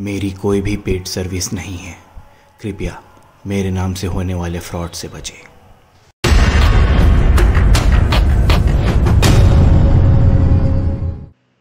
मेरी कोई भी पेड सर्विस नहीं है। कृपया मेरे नाम से होने वाले फ्रॉड से बचें।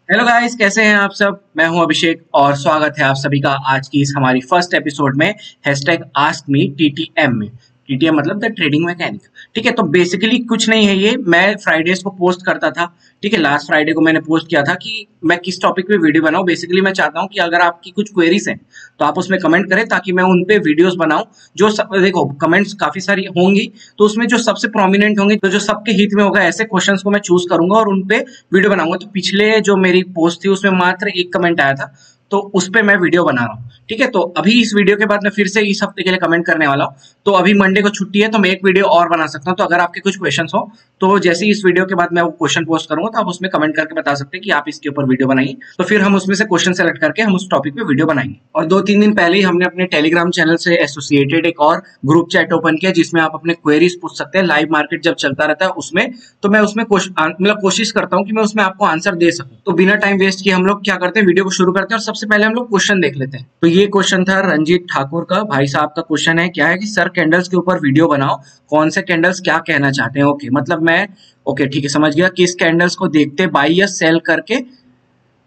हेलो गाइस, कैसे हैं आप सब। मैं हूं अभिषेक और स्वागत है आप सभी का आज की इस हमारी फर्स्ट एपिसोड में #AskMeTTM में। TTM मतलब द ट्रेडिंग मैकेनिक। ठीक है, तो बेसिकली कुछ नहीं है, ये मैं फ्राइडेज को पोस्ट करता था। ठीक है, लास्ट फ्राइडे को मैंने पोस्ट किया था कि मैं किस टॉपिक पे वीडियो बनाऊं। बेसिकली मैं चाहता हूं कि अगर आपकी कुछ क्वेरीज हैं तो आप उसमें कमेंट करें ताकि मैं उन पे वीडियोस बनाऊं। देखो कमेंट्स काफी सारी होंगी तो उसमें जो सबसे प्रोमिनेंट होंगे, तो जो सबके हित में होगा, ऐसे क्वेश्चंस को मैं चूज करूंगा और उन पे वीडियो बनाऊंगा। तो पिछले जो मेरी पोस्ट थी उसमें मात्र एक कमेंट आया था, तो उस पे मैं वीडियो बना रहा हूँ। ठीक है, तो अभी इस वीडियो के बाद मैं फिर से इस हफ्ते के लिए कमेंट करने वाला हूँ। तो अभी मंडे को छुट्टी है तो मैं एक वीडियो और बना सकता हूँ। तो अगर आपके कुछ क्वेश्चंस हो तो जैसे ही इस वीडियो के बाद मैं वो क्वेश्चन पोस्ट करूंगा तो आप उसमें कमेंट करके बता सकते हैं कि आप इसके ऊपर वीडियो बनाइए। तो फिर हम उसमें से क्वेश्चन सेलेक्ट करके हम उस टॉपिक पे वीडियो बनाएंगे। और 2-3 दिन पहले ही हमने अपने टेलीग्राम चैनल से एसोसिएटेड एक और ग्रुप चैट ओपन किया जिसमें आप अपने क्वेरीज पूछ सकते हैं। लाइव मार्केट जब चलता रहता है उसमें, तो मैं उसमें कोशिश करता हूँ कि मैं उसमें आपको आंसर दे सकूं। तो बिना टाइम वेस्ट किए हम लोग क्या करते हैं, वीडियो को शुरू करते हैं और सबसे पहले हम लोग क्वेश्चन देख लेते हैं। तो ये क्वेश्चन था रंजीत ठाकुर का। भाई साहब का क्वेश्चन है, क्या है कि सर कैंडल्स के ऊपर वीडियो बनाओ, कौन से कैंडल्स क्या कहना चाहते हैं। ओके, मतलब मैं ठीक है, समझ गया। किस कैंडल्स को देखते बाई या सेल करके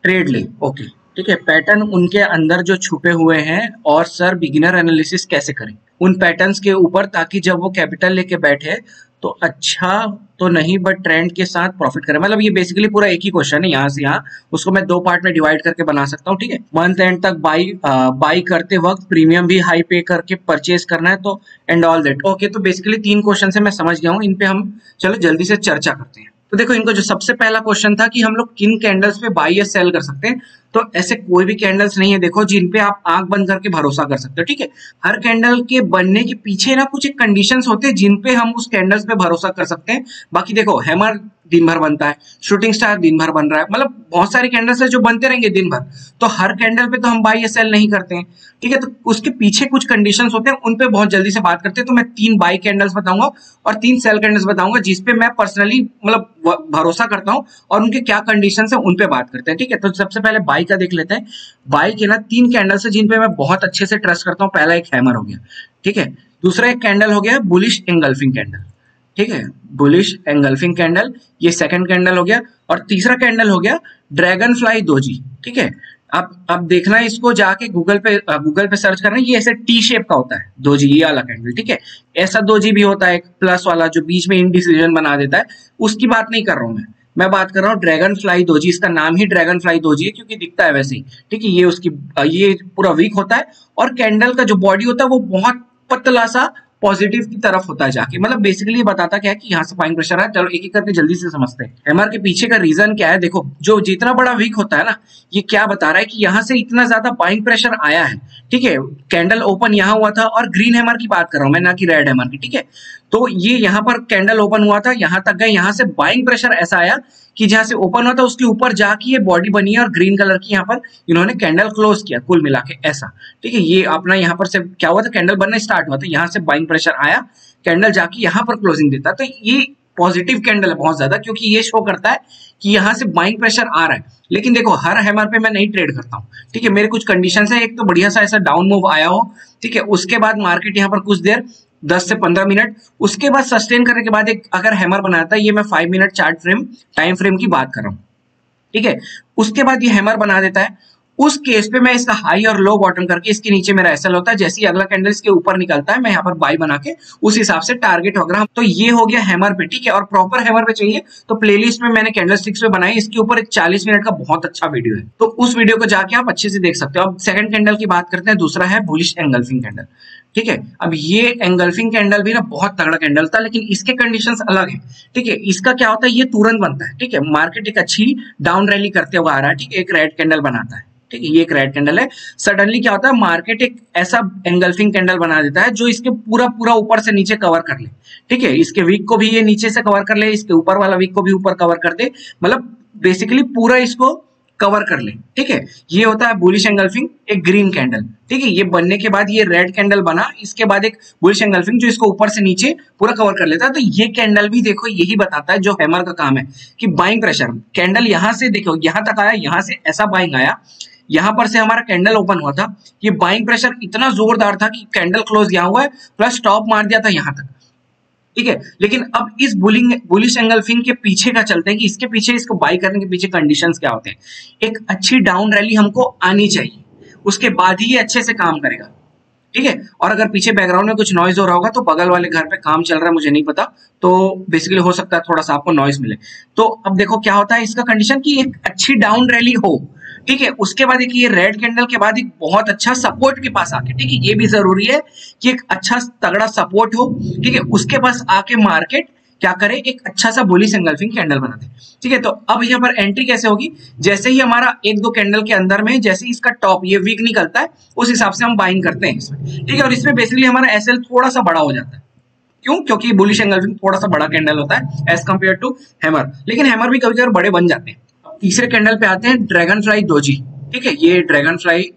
ट्रेड ले। ओके ठीक है, पैटर्न उनके अंदर जो छुपे हुए हैं और सर बिगिनर एनालिसिस कैसे करें उन पैटर्न्स के ऊपर, ताकि जब वो कैपिटल लेके बैठे तो अच्छा तो नहीं बट ट्रेंड के साथ प्रॉफिट करें। मतलब ये बेसिकली पूरा एक ही क्वेश्चन है, यहाँ से यहाँ उसको मैं 2 पार्ट में डिवाइड करके बना सकता हूँ। ठीक है, मंथ एंड तक बाई करते वक्त प्रीमियम भी हाई पे करके परचेज करना है तो एंड ऑल दैट। ओके, तो बेसिकली 3 क्वेश्चन से मैं समझ गया हूँ। इन पे हम चलो जल्दी से चर्चा करते हैं। तो देखो, इनको जो सबसे पहला क्वेश्चन था कि हम लोग किन कैंडल्स पे बाई या सेल कर सकते हैं, तो ऐसे कोई भी कैंडल्स नहीं है देखो जिन पे आप आंख बंद करके भरोसा कर सकते हो। ठीक है, हर कैंडल के बनने के पीछे ना कुछ एक कंडीशंस होते हैं जिन पे हम उस कैंडल्स पे भरोसा कर सकते हैं। बाकी देखो, हैमर दिन भर बनता है, शूटिंग स्टार दिन भर बन रहा है, मतलब बहुत सारे कैंडल्स है जो बनते रहेंगे दिन भर। तो हर कैंडल पे तो हम बाई या सेल नहीं करते हैं। ठीक है, तो उसके पीछे कुछ कंडीशंस होते हैं, उन पे बहुत जल्दी से बात करते हैं। तो मैं 3 बाई कैंडल्स बताऊंगा और 3 सेल कैंडल्स बताऊंगा जिसपे मैं पर्सनली मतलब भरोसा करता हूँ और उनके क्या कंडीशंस है उन पे बात करते हैं। ठीक है, तो सबसे पहले बाई का देख लेते हैं। बाई के ना 3 कैंडल्स है जिन पे मैं बहुत अच्छे से ट्रस्ट करता हूँ। पहला एक हैमर हो गया, ठीक है। दूसरा एक कैंडल हो गया बुलिश एंगल्फिंग कैंडल, ठीक है, बुलिश एंगल्फिंग कैंडल, ये सेकंड कैंडल हो गया। और तीसरा कैंडल हो गया ड्रैगन फ्लाई दोजी। ठीक है, अब देखना है इसको जाके गूगल पे सर्च करना है। ये ऐसे टी शेप का होता है दोजी, ये वाला कैंडल। ठीक है, ऐसा दोजी भी होता है एक प्लस वाला जो बीच में इनडिसीजन बना देता है, उसकी बात नहीं कर रहा हूं मैं बात कर रहा हूँ ड्रैगन फ्लाई दोजी। इसका नाम ही ड्रैगन फ्लाई दोजी है क्योंकि दिखता है वैसे ही। ठीक है, ये पूरा वीक होता है और कैंडल का जो बॉडी होता है वो बहुत पतला सा पॉजिटिव की तरफ होता है जाके। मतलब बेसिकली ये बताता क्या है कि यहाँ से बाइंग प्रेशर है। चलो एक एक करके जल्दी से समझते हैं। हैमर के पीछे का रीजन क्या है, देखो जो जितना बड़ा वीक होता है ना, ये क्या बता रहा है कि यहाँ से इतना ज्यादा बाइंग प्रेशर आया है। ठीक है, कैंडल ओपन यहाँ हुआ था और ग्रीन हैमर की बात कर रहा हूँ मैं, ना कि रेड हैमर की। ठीक है, तो ये यहाँ पर कैंडल ओपन हुआ था, यहाँ तक गए, यहाँ से बाइंग प्रेशर ऐसा आया कि जहां से ओपन हुआ था उसके ऊपर जाके ये बॉडी बनी है और ग्रीन कलर की यहाँ पर इन्होंने कैंडल क्लोज किया कुल मिला के ऐसा। ठीक है, ये अपना यहाँ पर से क्या हुआ था, कैंडल बनना स्टार्ट हुआ था, यहाँ से बाइंग प्रेशर आया, कैंडल जाके यहाँ पर क्लोजिंग देता। तो ये पॉजिटिव कैंडल है बहुत ज्यादा, क्योंकि ये शो करता है कि यहाँ से बाइंग प्रेशर आ रहा है। लेकिन देखो, हर हैमर पे मैं नहीं ट्रेड करता हूँ। ठीक है, मेरे कुछ कंडीशंस है। एक तो बढ़िया सा ऐसा डाउन मूव आया हो, ठीक है, उसके बाद मार्केट यहाँ पर कुछ देर 10 से 15 मिनट, उसके बाद सस्टेन करने के बाद एक अगर हैमर बनाता है, ये मैं 5 minute chart frame time frame की बात कर रहा हूँ। ठीक है, उसके बाद ये हैमर बना देता है, उस केस पे मैं इसका हाई और लो बॉटम करके इसके नीचे मेरा एसएल होता है। जैसे ही अगला कैंडल इसके ऊपर निकलता है मैं यहाँ पर बाई बना के उस हिसाब से टारगेट वगैरह। तो ये हो गया हैमर पे। ठीक है, और प्रॉपर हैमर पे चाहिए तो प्लेलिस्ट में मैंने कैंडल स्टिक्स पे बनाई, इसके ऊपर एक 40 मिनट का बहुत अच्छा वीडियो है, तो उस वीडियो को जाके आप अच्छे से देख सकते हो। अब सेकंड कैंडल की बात करते हैं, दूसरा है बुलिश एंगल्फिंग कैंडल। ठीक है, अब ये एंगल्फिंग कैंडल भी ना बहुत तगड़ा कैंडल था, लेकिन इसके कंडीशंस अलग है। ठीक है, इसका क्या होता है, ये तुरंत बनता है। ठीक है, मार्केट एक अच्छी डाउन रैली करते हुए आ रहा है। ठीक है, एक रेड कैंडल बनाता है। ठीक है, ये एक रेड कैंडल है। सडनली क्या होता है, मार्केट एक ऐसा एंगल्फिंग कैंडल बना देता है जो इसके पूरा ऊपर से नीचे कवर कर ले। ठीक है, इसके वीक को भी ये नीचे से कवर कर ले, इसके ऊपर वाला वीक को भी ऊपर कवर कर दे, मतलब बेसिकली पूरा इसको कवर कर ले। ठीक है, ये होता है बुलिश एंगल्फिंग, एक ग्रीन कैंडल। ठीक है, ये बनने के बाद ये रेड कैंडल बना, इसके बाद एक बुलिश एंगल्फिंग जो इसको ऊपर से नीचे पूरा कवर कर लेता है। तो ये कैंडल भी देखो यही बताता है जो हैमर का काम है कि बाइंग प्रेशर। कैंडल यहां से देखो यहां तक आया, यहां से ऐसा बाइंग आया, यहां पर से हमारा कैंडल ओपन हुआ था, ये बाइंग प्रेशर इतना जोरदार था कि कैंडल क्लोज यहाँ हुआ है प्लस टॉप मार दिया था यहां तक, ठीक है। लेकिन अब इस बुलिश एंगल्फिंग के पीछे का चलते हैं कि इसके पीछे, इसको बाई करने के पीछे कंडीशंस क्या होते हैं। एक अच्छी डाउन रैली हमको आनी चाहिए, उसके बाद ही ये अच्छे से काम करेगा, ठीक है। और अगर पीछे बैकग्राउंड में कुछ नॉइज हो रहा होगा तो बगल वाले घर पे काम चल रहा है, मुझे नहीं पता, तो बेसिकली हो सकता है थोड़ा सा आपको नॉइज मिले। तो अब देखो क्या होता है इसका कंडीशन कि एक अच्छी डाउन रैली हो, ठीक है। उसके बाद एक ये रेड कैंडल के बाद एक बहुत अच्छा सपोर्ट के पास आके, ठीक है, ये भी जरूरी है कि एक अच्छा तगड़ा सपोर्ट हो, ठीक है, उसके पास आके मार्केट क्या करे, एक अच्छा सा बुलिश एंगल्फिंग कैंडल बना दे, ठीक है। तो अब यहाँ पर एंट्री कैसे होगी, जैसे ही हमारा एक दो कैंडल के अंदर में जैसे ही इसका टॉप ये वीक निकलता है उस हिसाब से हम बाइंग करते हैं इसमें, ठीक है। और इसमें बेसिकली हमारा एसएल थोड़ा सा बड़ा हो जाता है, क्यों, क्योंकि बुलिश एंगल्फिंग थोड़ा सा बड़ा कैंडल होता है एज कम्पेयर टू हैमर, लेकिन हैमर भी कभी कभी बड़े बन जाते हैं। तीसरे कैंडल पे आते हैं ड्रैगन फ्लाई दोजी, ठीक है, ये ड्रैगन फ्लाई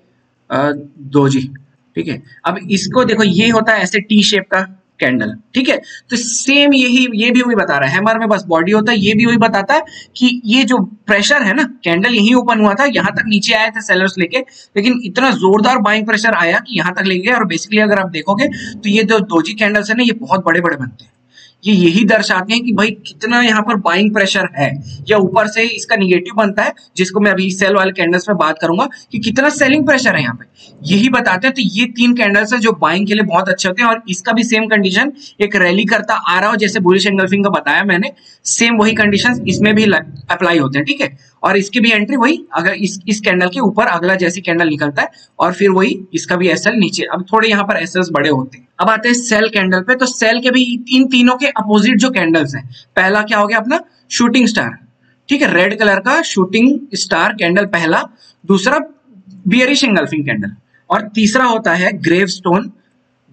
दोजी, ठीक है। अब इसको देखो, ये होता है ऐसे टी शेप का कैंडल, ठीक है। तो सेम ये भी वही बता रहा है, हैमर में बस बॉडी होता है, ये भी वही बताता है कि ये जो प्रेशर है ना, कैंडल यही ओपन हुआ था, यहां तक नीचे आए थे सेलर्स लेके, लेकिन इतना जोरदार बाइंग प्रेशर आया कि यहां तक ले गए। और बेसिकली अगर आप देखोगे तो ये जो दोजी कैंडल्स है ना, ये बहुत बड़े बड़े बनते हैं, ये यही दर्शाते हैं कि भाई कितना यहाँ पर बाइंग प्रेशर है, या ऊपर से इसका निगेटिव बनता है, जिसको मैं अभी सेल वाले कैंडल्स में बात करूंगा कि कितना सेलिंग प्रेशर है यहाँ पे, यही बताते हैं। तो ये तीन कैंडल्स है जो बाइंग के लिए बहुत अच्छे होते हैं। और इसका भी सेम कंडीशन एक रैली करता आ रहा हो, जैसे बुलिश एंगल्फिंग का बताया मैंने, सेम वही कंडीशन इसमें भी अप्लाई होते हैं, ठीक है। और इसकी भी एंट्री वही, अगर इस कैंडल के ऊपर अगला जैसी कैंडल निकलता है, और फिर वही इसका भी एसएल नीचे, अब थोड़े यहाँ पर एसएल्स बड़े होते हैं। अब आते हैं सेल कैंडल पे, तो सेल के भी इन तीनों के अपोजिट जो कैंडल्स हैं, पहला क्या हो गया अपना शूटिंग स्टार, ठीक है, रेड कलर का शूटिंग स्टार कैंडल पहला, दूसरा बियरिश एंगल्फिंग कैंडल, और तीसरा होता है ग्रेवस्टोन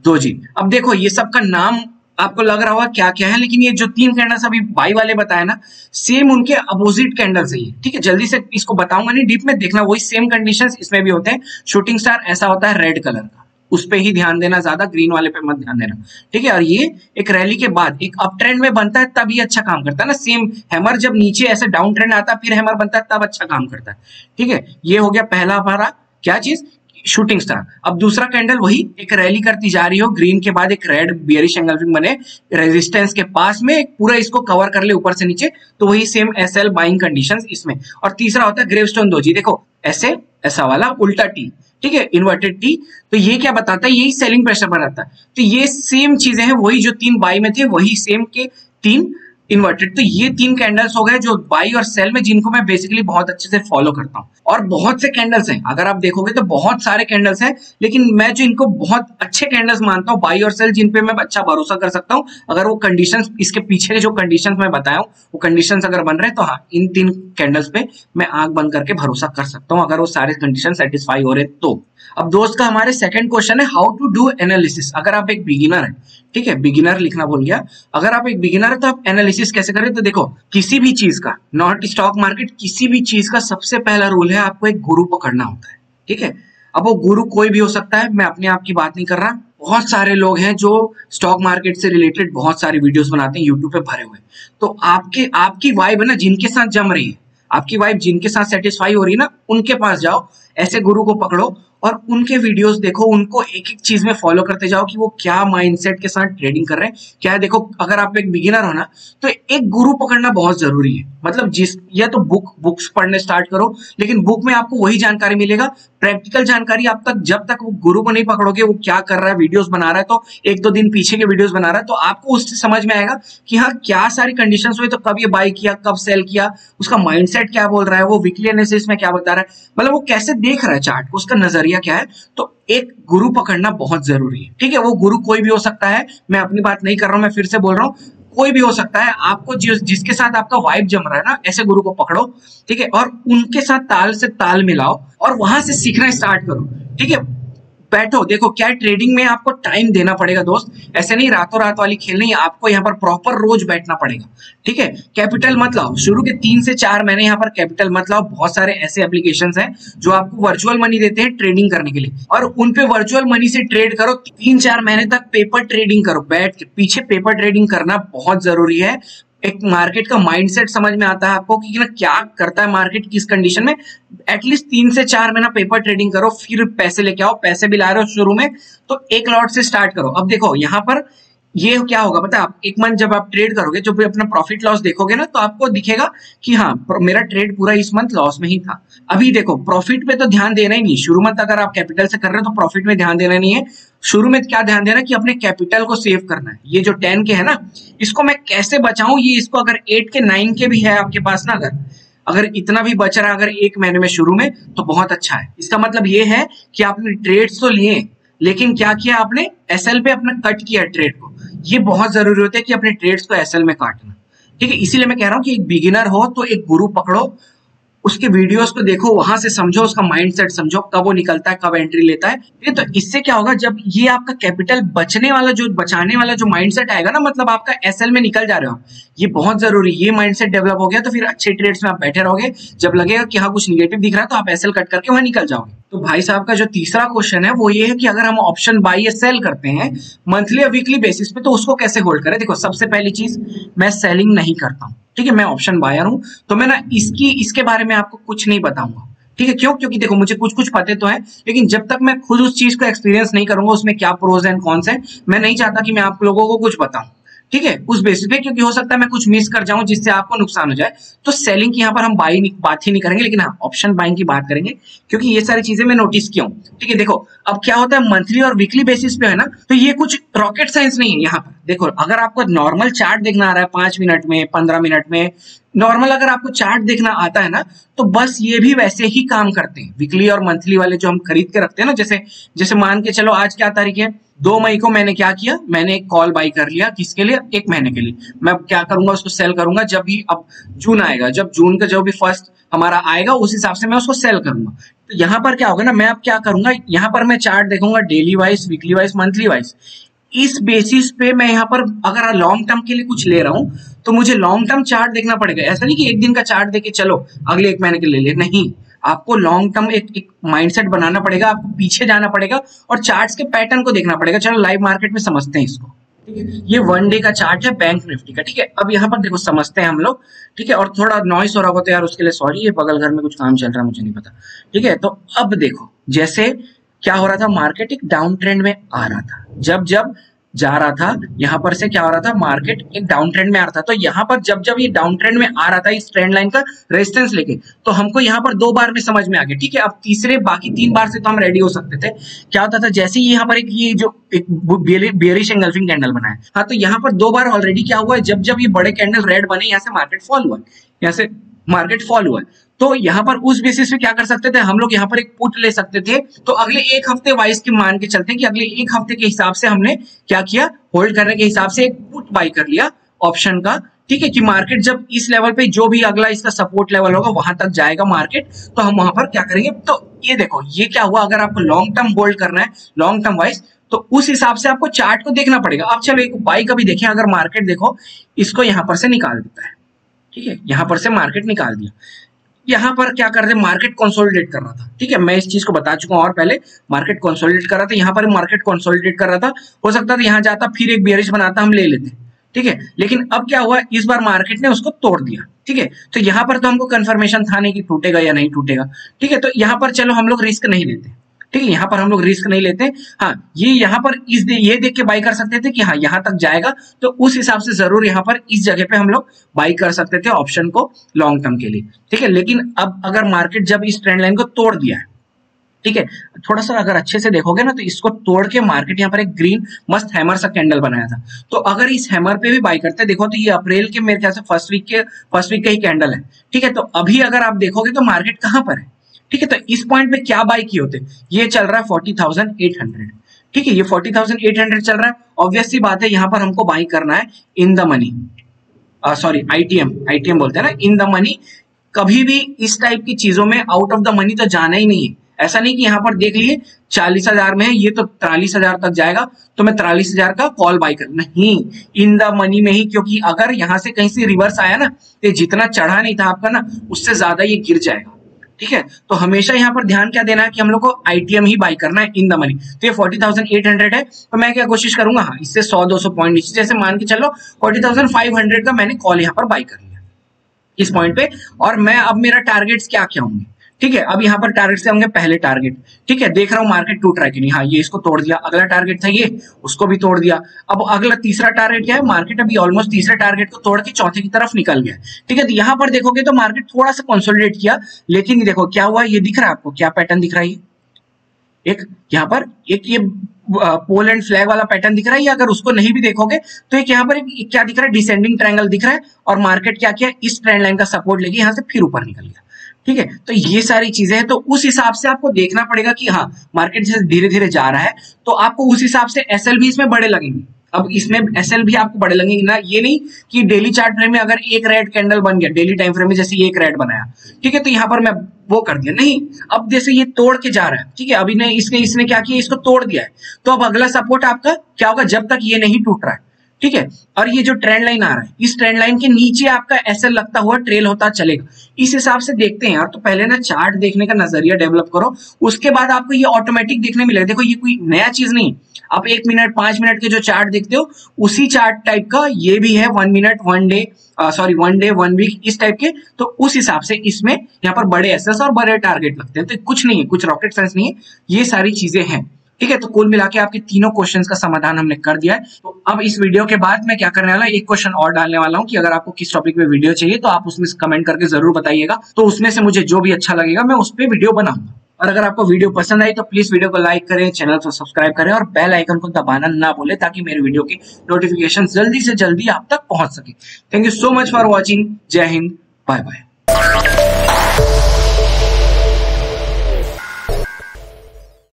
दोजी। अब देखो ये सबका नाम आपको लग रहा होगा क्या क्या है, लेकिन ये जो तीन कैंडल्स अभी बाई वाले बताए ना, सेम उनके अपोजिट कैंडल्स है ये, ठीक है। जल्दी से इसको बताऊंगा नहीं, डीप में देखना, वही सेम कंडीशंस इसमें भी होते हैं। शूटिंग स्टार ऐसा होता है रेड कलर का, उस पे ही ध्यान देना, ज्यादा ग्रीन वाले पे मत ध्यान देना, ठीक है। और ये एक रैली के बाद एक अप ट्रेंड में बनता है तब ये अच्छा काम करता है ना, सेम हैमर जब नीचे ऐसे डाउन ट्रेंड आता है फिर हैमर बनता है तब अच्छा काम करता है, ठीक है। ये हो गया पहला हमारा क्या चीज, शूटिंग स्टार। अब दूसरा कैंडल वही एक रैली करती जा रही हो, ग्रीन के बाद एक रेड बियरिश एंगल्फिंग बने रेजिस्टेंस के पास में, पूरा इसको कवर कर ले ऊपर से नीचे, तो वही सेम एसएल बाइंग कंडीशंस इसमें। और तीसरा होता है ग्रेवस्टोन दोजी, देखो ऐसे ऐसा वाला उल्टा टी, ठीक है, इन्वर्टेड टी। तो ये क्या बताता है, यही सेलिंग प्रेशर बनाता है। तो ये सेम चीजें हैं, वही जो तीन बाई में थे वही सेम के तीन इन्वर्टेड। तो ये तीन कैंडल्स हो गए जो बाई और सेल में, जिनको मैं बेसिकली बहुत अच्छे से फॉलो करता हूँ। और बहुत से कैंडल्स हैं, अगर आप देखोगे तो बहुत सारे कैंडल्स हैं, लेकिन मैं जो इनको बहुत अच्छे कैंडल्स मानता हूँ बाई और सेल, जिन पे मैं अच्छा भरोसा कर सकता हूँ, अगर वो कंडीशंस इसके पीछे जो कंडीशंस मैं बताया हूँ वो कंडीशंस अगर बन रहे हैं, तो हाँ इन तीन कैंडल्स पे मैं आंख बंद करके भरोसा कर सकता हूँ, अगर वो सारे कंडीशन सेटिस्फाई हो रहे तो। अब दोस्त का हमारे सेकंड क्वेश्चन है हाउ टू डू एनालिसिस। अगर आप एक बिगिनर है, ठीक है, बिगिनर लिखना भूल गया, अगर आप एक बिगिनर है तो आप एनालिसिस कैसे करें। तो देखो किसी भी चीज का, नॉट स्टॉक मार्केट, किसी भी चीज का सबसे पहला रूल है आपको एक गुरु पकड़ना होता है, ठीक है। अब वो गुरु कोई भी हो सकता है, मैं अपने आप की बात नहीं कर रहा, बहुत सारे लोग हैं जो स्टॉक मार्केट से रिलेटेड बहुत सारी वीडियोस बनाते हैं, यूट्यूब पे भरे हुए। तो आपकी वाइब है ना, जिनके साथ जम रही है, आपकी वाइब जिनके साथ सेटिस्फाई हो रही है ना, उनके पास जाओ, ऐसे गुरु को पकड़ो और उनके वीडियोस देखो, उनको एक एक चीज में फॉलो करते जाओ कि वो क्या माइंडसेट के साथ ट्रेडिंग कर रहे हैं, क्या है। देखो अगर आप एक बिगिनर हो ना, तो एक गुरु पकड़ना बहुत जरूरी है। मतलब या तो बुक्स पढ़ने स्टार्ट करो, लेकिन बुक में आपको वही जानकारी मिलेगा, प्रैक्टिकल जानकारी आप तक जब तक वो गुरु को नहीं पकड़ोगे, वो क्या कर रहा है, वीडियोस बना रहा है तो एक दो दिन पीछे के वीडियोस बना रहा है, तो आपको उससे समझ में आएगा कि हाँ क्या सारी कंडीशंस हुई, तो कब ये बाई किया, कब सेल किया, उसका माइंडसेट क्या बोल रहा है, वो वीकली एनालिसिस में क्या बता रहा है, मतलब वो कैसे देख रहा है चार्ट, उसका नजरिया क्या है। तो एक गुरु पकड़ना बहुत जरूरी है, ठीक है। वो गुरु कोई भी हो सकता है, मैं अपनी बात नहीं कर रहा हूं, मैं फिर से बोल रहा हूं, कोई भी हो सकता है। आपको जिसके साथ आपका वाइब जम रहा है ना, ऐसे गुरु को पकड़ो, ठीक है, और उनके साथ ताल से ताल मिलाओ और वहां से सीखना स्टार्ट करो, ठीक है। बैठो, देखो क्या है, ट्रेडिंग में आपको टाइम देना पड़ेगा दोस्त, ऐसे नहीं रातों रात वाली खेल नहीं, आपको यहाँ पर प्रॉपर रोज बैठना पड़ेगा, ठीक है। कैपिटल मत लाओ, शुरू के 3 से 4 महीने यहाँ पर कैपिटल मत लाओ। बहुत सारे ऐसे एप्लीकेशंस हैं जो आपको वर्चुअल मनी देते हैं ट्रेडिंग करने के लिए, और उन पे वर्चुअल मनी से ट्रेड करो। 3-4 महीने तक पेपर ट्रेडिंग करो, बैठ के पीछे पेपर ट्रेडिंग करना बहुत जरूरी है। एक मार्केट का माइंडसेट समझ में आता है आपको कि ना क्या करता है मार्केट किस कंडीशन में। एटलीस्ट 3 से 4 महीना पेपर ट्रेडिंग करो, फिर पैसे लेके आओ। पैसे भी ला रहे हो शुरू में तो एक लॉट से स्टार्ट करो। अब देखो यहाँ पर ये क्या होगा पता है, आप एक मंथ जब आप ट्रेड करोगे, जब भी अपना प्रॉफिट लॉस देखोगे ना, तो आपको दिखेगा कि हाँ मेरा ट्रेड पूरा इस मंथ लॉस में ही था। अभी देखो प्रॉफिट पे तो ध्यान देना ही नहीं, शुरू में अगर आप कैपिटल से कर रहे हो तो प्रॉफिट में ध्यान देना नहीं है। शुरू में क्या ध्यान देना कि अपने कैपिटल को सेव करना है। ये जो 10 के है ना, इसको मैं कैसे बचाऊं, ये इसको अगर 8 के 9 के भी है आपके पास ना, अगर इतना भी बच रहा अगर एक महीने में शुरू में, तो बहुत अच्छा है। इसका मतलब ये है कि आपने ट्रेड्स तो लिए, लेकिन क्या किया आपने, एसएल पे अपना कट किया ट्रेड को। ये बहुत जरूरी होता है कि अपने ट्रेड्स को एसएल में काटना, ठीक है। इसीलिए मैं कह रहा हूं कि एक बिगिनर हो तो एक गुरु पकड़ो, उसके वीडियोस को देखो, वहां से समझो, उसका माइंडसेट समझो, कब वो निकलता है, कब एंट्री लेता है। ये तो इससे क्या होगा, जब ये आपका कैपिटल बचाने वाला जो माइंडसेट आएगा ना, मतलब आपका एसएल में निकल जा रहे हो, ये बहुत जरूरी। ये माइंडसेट डेवलप हो गया तो फिर अच्छे ट्रेड्स में आप बैठे रहोगे। जब लगेगा कि हाँ कुछ निगेटिव दिख रहा है तो आप एसएल कट करके वहां निकल जाओगे। तो भाई साहब का जो तीसरा क्वेश्चन है वो ये है कि अगर हम ऑप्शन बाई या सेल करते हैं मंथली या वीकली बेसिस पे, तो उसको कैसे होल्ड करें। देखो सबसे पहली चीज, मैं सेलिंग नहीं करता हूँ, ठीक है। मैं ऑप्शन बायर हूं, तो मैं ना इसके बारे में आपको कुछ नहीं बताऊंगा, ठीक है। क्यों? क्योंकि देखो मुझे कुछ पते तो है, लेकिन जब तक मैं खुद उस चीज को एक्सपीरियंस नहीं करूंगा, उसमें क्या प्रोज एंड कॉन्स है, मैं नहीं चाहता कि मैं आप लोगों को कुछ बताऊं, ठीक है, उस बेसिस पे, क्योंकि हो सकता है मैं कुछ मिस कर जाऊं जिससे आपको नुकसान हो जाए। तो सेलिंग की यहाँ पर हम बात ही नहीं करेंगे, लेकिन हाँ ऑप्शन बाइंग की बात करेंगे, क्योंकि ये सारी चीजें मैं नोटिस किया हूं, ठीक है। देखो अब क्या होता है मंथली और वीकली बेसिस पे है ना, तो ये कुछ रॉकेट साइंस नहीं है। यहाँ पर देखो अगर आपको नॉर्मल चार्ट देखना आ रहा है 5 मिनट में, 15 मिनट में, नॉर्मल अगर आपको चार्ट देखना आता है ना, तो बस ये भी वैसे ही काम करते हैं। वीकली और मंथली वाले जो हम खरीद के रखते हैं ना, जैसे मान के चलो आज क्या तारीख है, 2 मई को मैंने क्या किया, मैंने एक कॉल बाई कर लिया, किसके लिए, 1 महीने के लिए। मैं क्या करूंगा, उसको सेल करूंगा जब भी, अब जून आएगा, जब जून का जो भी फर्स्ट हमारा आएगा उस हिसाब से मैं उसको सेल करूंगा। तो यहाँ पर क्या होगा ना, मैं अब क्या करूंगा, यहाँ पर मैं चार्ट देखूंगा daily wise, weekly wise, monthly wise. इस बेसिस पे मैं यहाँ पर अगर लॉन्ग टर्म के लिए कुछ ले रहा हूं तो मुझे लॉन्ग टर्म चार्ट देखना पड़ेगा। ऐसा नहीं कि एक दिन का चार्ट देके चलो अगले 1 महीने के ले ले, नहीं, आपको लॉन्ग टर्म एक माइंडसेट बनाना पड़ेगा, आपको पीछे जाना पड़ेगा और चार्ट्स के पैटर्न को देखना पड़ेगा। चलो लाइव मार्केट में समझते हैं इसको, ठीक है। ये 1 डे का चार्ट है बैंक निफ्टी का, ठीक है। अब यहाँ पर देखो समझते हैं हम लोग, ठीक है। और थोड़ा नॉइस हो रहा होगा तो यार उसके लिए सॉरी, ये बगल घर में कुछ काम चल रहा है, मुझे नहीं पता, ठीक है। तो अब देखो जैसे क्या हो रहा था, मार्केट एक डाउन ट्रेंड में आ रहा था, जब जा रहा था, यहाँ पर से क्या हो रहा था, मार्केट एक डाउन ट्रेंड में आ रहा था। तो यहाँ पर जब ये डाउन ट्रेंड में आ रहा था इस ट्रेंड लाइन का रेजिस्टेंस लेके, तो हमको यहाँ पर 2 बार में समझ में आ गया, ठीक है। अब बाकी 3 बार से तो हम रेडी हो सकते थे। क्या होता था, जैसे ही यहाँ पर एक बेयरिश एंगल्फिंग कैंडल बनाया, हाँ, तो यहाँ पर 2 बार ऑलरेडी क्या हुआ है, जब ये बड़े कैंडल रेड बने, यहाँ से मार्केट फॉल हुआ, यहाँ से मार्केट फॉल हुआ। तो यहाँ पर उस बेसिस पे क्या कर सकते थे हम लोग, यहाँ पर एक पुट ले सकते थे। तो अगले 1 हफ्ते वाइज के मान के चलते हैं कि अगले 1 हफ्ते के हिसाब से हमने क्या किया, होल्ड करने के हिसाब से एक पुट बाई कर लिया ऑप्शन का, ठीक है। कि मार्केट जब इस लेवल पे जो भी अगला इसका सपोर्ट लेवल होगा वहां तक जाएगा मार्केट, तो हम वहां पर क्या करेंगे। तो ये देखो ये क्या हुआ, अगर आपको लॉन्ग टर्म होल्ड करना है, लॉन्ग टर्म वाइज, तो उस हिसाब से आपको चार्ट को देखना पड़ेगा। अब चलो एक बाई का भी देखें, अगर मार्केट देखो इसको यहाँ पर से निकाल देता है, ठीक है, यहाँ पर से मार्केट निकाल दिया, यहाँ पर क्या कर रहे, मार्केट कंसोलिडेट कर रहा था, ठीक है। मैं इस चीज को बता चुका हूं और पहले, मार्केट कंसोलिडेट कर रहा था, यहाँ पर मार्केट कंसोलिडेट कर रहा था। हो सकता था यहाँ जाता फिर एक बेयरिश बनाता, हम ले लेते, ठीक है। लेकिन अब क्या हुआ, इस बार मार्केट ने उसको तोड़ दिया, ठीक है। तो यहाँ पर तो हमको कंफर्मेशन था नहीं कि टूटेगा या नहीं टूटेगा, ठीक है। तो यहाँ पर चलो हम लोग रिस्क नहीं लेते, ठीक है, यहाँ पर हम लोग रिस्क नहीं लेते। हाँ, ये यहाँ पर ये देख के बाई कर सकते थे कि हाँ यहाँ तक जाएगा, तो उस हिसाब से जरूर यहाँ पर इस जगह पे हम लोग बाई कर सकते थे ऑप्शन को लॉन्ग टर्म के लिए, ठीक है। लेकिन अब अगर मार्केट जब इस ट्रेंड लाइन को तोड़ दिया है, ठीक है, थोड़ा सा अगर अच्छे से देखोगे ना, तो इसको तोड़ के मार्केट यहाँ पर एक ग्रीन मस्त हैमर सा कैंडल बनाया था। तो अगर इस हैमर पे भी बाई करते, देखो तो ये अप्रैल के मेरे ख्याल से फर्स्ट वीक का ही कैंडल है, ठीक है। तो अभी अगर आप देखोगे तो मार्केट कहाँ पर है, ठीक है। तो इस पॉइंट पे क्या बाई किए होते, ये चल रहा है 40,800, ठीक है, ये 40,800 चल रहा है। ऑब्वियस सी बात है यहाँ पर हमको बाई करना है in the money, sorry ITM बोलते हैं ना, इन द मनी। कभी भी इस टाइप की चीजों में आउट ऑफ द मनी तो जाना ही नहीं है। ऐसा नहीं कि यहाँ पर देख लिए 40,000 में है, ये तो 43,000 तक जाएगा तो मैं 43,000 का कॉल बाई कर, नहीं, इन द मनी में ही। क्योंकि अगर यहाँ से कहीं से रिवर्स आया ना, तो जितना चढ़ा नहीं था आपका ना, उससे ज्यादा ये गिर जाएगा, ठीक है, तो हमेशा यहाँ पर ध्यान क्या देना है कि हम लोग को ITM ही बाई करना है इन द मनी। तो ये 40,800 है, तो मैं क्या कोशिश करूंगा, हाँ इससे 100-200 पॉइंट नीचे, जैसे मान के चलो 40,500 का मैंने कॉल यहाँ पर बाई कर लिया इस पॉइंट पे। और मैं अब मेरा टारगेट्स क्या क्या होंगे, ठीक है, अब यहाँ पर टारगेट से होंगे पहले टारगेट, ठीक है, देख रहा हूँ मार्केट टूट रहा है कि नहीं, हाँ ये इसको तोड़ दिया, अगला टारगेट था ये, उसको भी तोड़ दिया। अब अगला तीसरा टारगेट क्या है, मार्केट अभी ऑलमोस्ट तीसरे टारगेट को तोड़ के चौथे की तरफ निकल गया, ठीक है। तो यहाँ पर देखोगे तो मार्केट थोड़ा सा कंसोलिडेट किया, लेकिन देखो क्या हुआ, ये दिख रहा है आपको, क्या पैटर्न दिख रहा है, एक यहाँ पर एक ये पोल एंड फ्लैग वाला पैटर्न दिख रहा है, या अगर उसको नहीं भी देखोगे तो एक यहाँ पर एक क्या दिख रहा है, डिसेंडिंग ट्रायंगल दिख रहा है, और मार्केट क्या किया, इस ट्रेंड लाइन का सपोर्ट लेके यहाँ से फिर ऊपर निकल गया, ठीक है। तो ये सारी चीजें हैं, तो उस हिसाब से आपको देखना पड़ेगा कि हाँ मार्केट जैसे धीरे धीरे जा रहा है तो आपको उस हिसाब से एसएल भी इसमें बड़े लगेंगे। अब इसमें एसएल भी आपको बड़े लगेंगे ना, ये नहीं कि डेली चार्ट फ्रेम में अगर एक रेड कैंडल बन गया, डेली टाइम फ्रेम में जैसे एक रेड बनाया, ठीक है, तो यहाँ पर मैं वो कर दिया, नहीं, अब जैसे ये तोड़ के जा रहा है, ठीक है, अभी ने इसने क्या किया, इसको तोड़ दिया है, तो अब अगला सपोर्ट आपका क्या होगा, जब तक ये नहीं टूट रहा है, ठीक है। और ये जो ट्रेंड लाइन आ रहा है, इस ट्रेंड लाइन के नीचे आपका एसएल लगता हुआ ट्रेल होता चलेगा, इस हिसाब से देखते हैं यार। तो पहले ना चार्ट देखने का नजरिया डेवलप करो, उसके बाद आपको ये ऑटोमेटिक देखने मिलेगा। देखो ये कोई नया चीज नहीं, आप 1 मिनट 5 मिनट के जो चार्ट देखते हो उसी चार्ट टाइप का ये भी है, 1 minute 1 day, sorry 1 day 1 week, इस टाइप के। तो उस हिसाब से इसमें यहाँ पर बड़े एसएस और बड़े टारगेट लगते हैं, तो कुछ नहीं है, कुछ रॉकेट साइंस नहीं है, ये सारी चीजें हैं, ठीक है। तो कुल मिला के आपके तीनों क्वेश्चंस का समाधान हमने कर दिया है। तो अब इस वीडियो के बाद मैं क्या करने वाला हूं, एक क्वेश्चन और डालने वाला हूं कि अगर आपको किस टॉपिक पे वीडियो चाहिए तो आप उसमें कमेंट करके जरूर बताइएगा, तो उसमें से मुझे जो भी अच्छा लगेगा मैं उस पर वीडियो बनाऊंगा। और अगर आपको वीडियो पसंद आई तो प्लीज वीडियो को लाइक करें, चैनल को सब्सक्राइब करें और बेल आइकन को दबाना ना भूलें, ताकि मेरे वीडियो की नोटिफिकेशन जल्दी से जल्दी आप तक पहुंच सके। Thank you so much for watching. जय हिंद, बाय बाय।